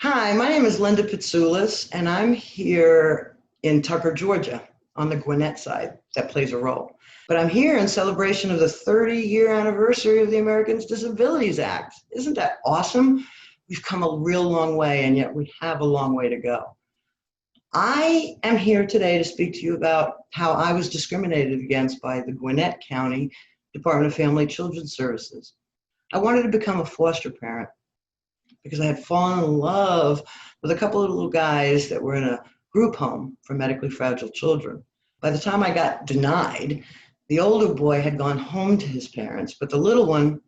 Hi, my name is Linda Pitsoulis, and I'm here in Tucker, Georgia, on the Gwinnett side. That plays a role. But I'm here in celebration of the 30-year anniversary of the Americans with Disabilities Act. Isn't that awesome? We've come a real long way, and yet we have a long way to go. I am here today to speak to you about how I was discriminated against by the Gwinnett County Department of Family and Children's Services. I wanted to become a foster parent because I had fallen in love with a couple of little guys that were in a group home for medically fragile children. By the time I got denied, the older boy had gone home to his parents, but the little one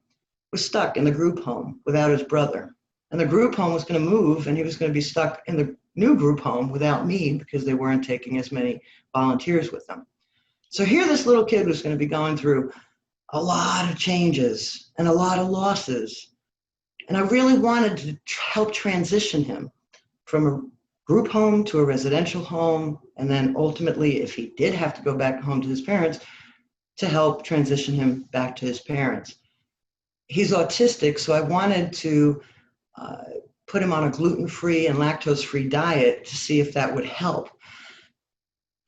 was stuck in the group home without his brother. And the group home was going to move, and he was going to be stuck in the new group home without me because they weren't taking as many volunteers with them. So here this little kid was going to be going through a lot of changes and a lot of losses. And I really wanted to help transition him from a group home to a residential home, and then ultimately, if he did have to go back home to his parents, to help transition him back to his parents. He's autistic, so I wanted to put him on a gluten-free and lactose-free diet to see if that would help.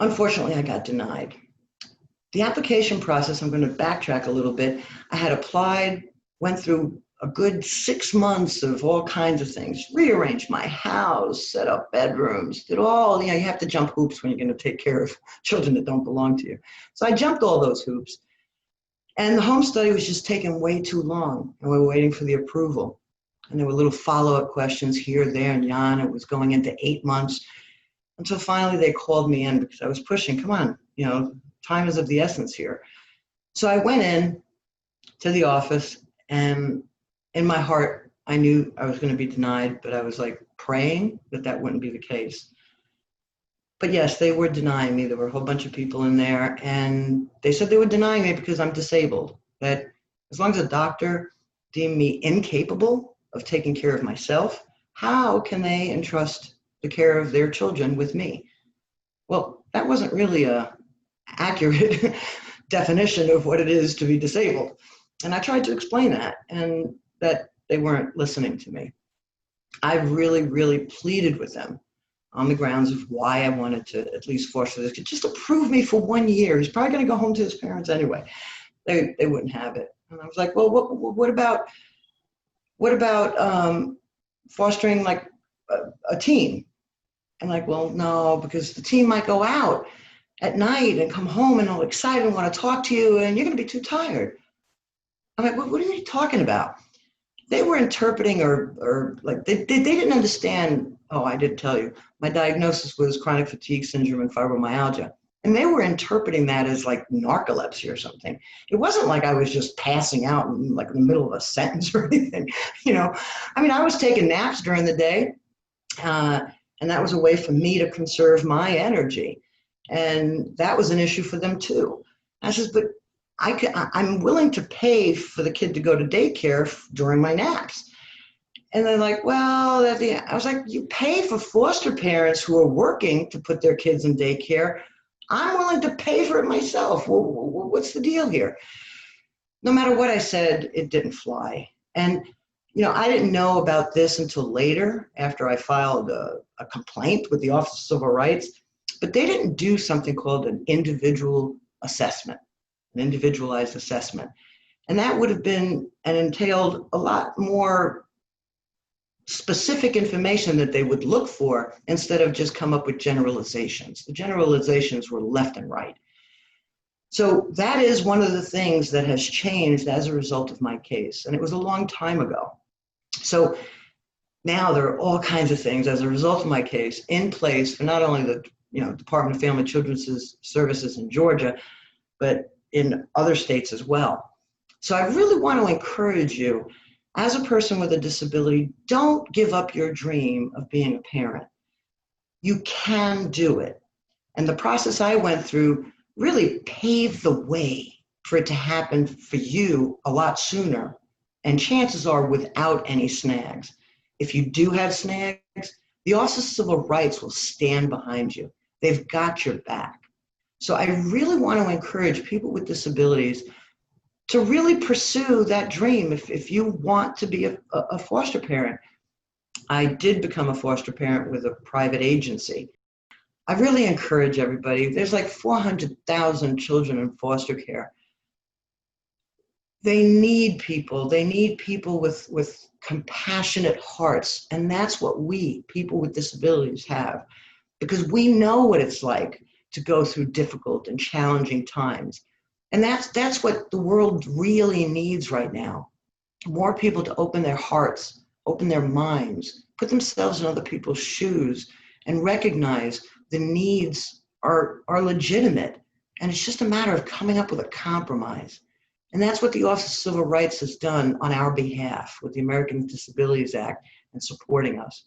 Unfortunately, I got denied. The application process, I'm going to backtrack a little bit. I had applied, went through a good 6 months of all kinds of things, rearranged my house, set up bedrooms, did all, you have to jump hoops when you're going to take care of children that don't belong to you. So I jumped all those hoops. And the home study was just taking way too long, and we were waiting for the approval. And there were little follow-up questions here, there, and yon. It was going into 8 months. Until finally they called me in because I was pushing, come on, time is of the essence here. So I went in to the office, and in my heart, I knew I was going to be denied, but I was like praying that that wouldn't be the case. But yes, they were denying me. There were a whole bunch of people in there, and they said they were denying me because I'm disabled, that as long as a doctor deemed me incapable of taking care of myself, how can they entrust the care of their children with me? Well, that wasn't really a accurate definition of what it is to be disabled. And I tried to explain that, and that they weren't listening to me. I really, really pleaded with them on the grounds of why I wanted to at least foster this kid, just approve me for 1 year. He's probably going to go home to his parents anyway. They wouldn't have it. And I was like, well, what about fostering like a team? And like, well, no, because the team might go out at night and come home and all excited and want to talk to you, and you're going to be too tired. I'm like, what are you talking about? They were interpreting or like they didn't understand. Oh, I didn't tell you. My diagnosis was chronic fatigue syndrome and fibromyalgia. And they were interpreting that as like narcolepsy or something. It wasn't like I was just passing out in like the middle of a sentence or anything, I mean, I was taking naps during the day, and that was a way for me to conserve my energy. And that was an issue for them too. I says, but I'm willing to pay for the kid to go to daycare during my naps. And they're like, well, I was like, you pay for foster parents who are working to put their kids in daycare. I'm willing to pay for it myself. Well, what's the deal here? No matter what I said, it didn't fly. And, I didn't know about this until later, after I filed a complaint with the Office of Civil Rights. But they didn't do something called an individual assessment, an individualized assessment. And that would have been and entailed a lot more specific information that they would look for instead of just come up with generalizations. The generalizations were left and right. So that is one of the things that has changed as a result of my case. And it was a long time ago. So now there are all kinds of things as a result of my case in place for not only the Department of Family and Children's Services in Georgia, but in other states as well. So I really want to encourage you, as a person with a disability, don't give up your dream of being a parent. You can do it. And the process I went through really paved the way for it to happen for you a lot sooner. And chances are without any snags. If you do have snags, the Office of Civil Rights will stand behind you. They've got your back. So I really want to encourage people with disabilities to really pursue that dream. If you want to be a foster parent, I did become a foster parent with a private agency. I really encourage everybody. There's like 400,000 children in foster care. They need people. They need people with compassionate hearts. And that's what we, people with disabilities, have, because we know what it's like to go through difficult and challenging times. And that's what the world really needs right now. More people to open their hearts, open their minds, put themselves in other people's shoes, and recognize the needs are legitimate. And it's just a matter of coming up with a compromise. And that's what the Office of Civil Rights has done on our behalf with the Americans with Disabilities Act and supporting us.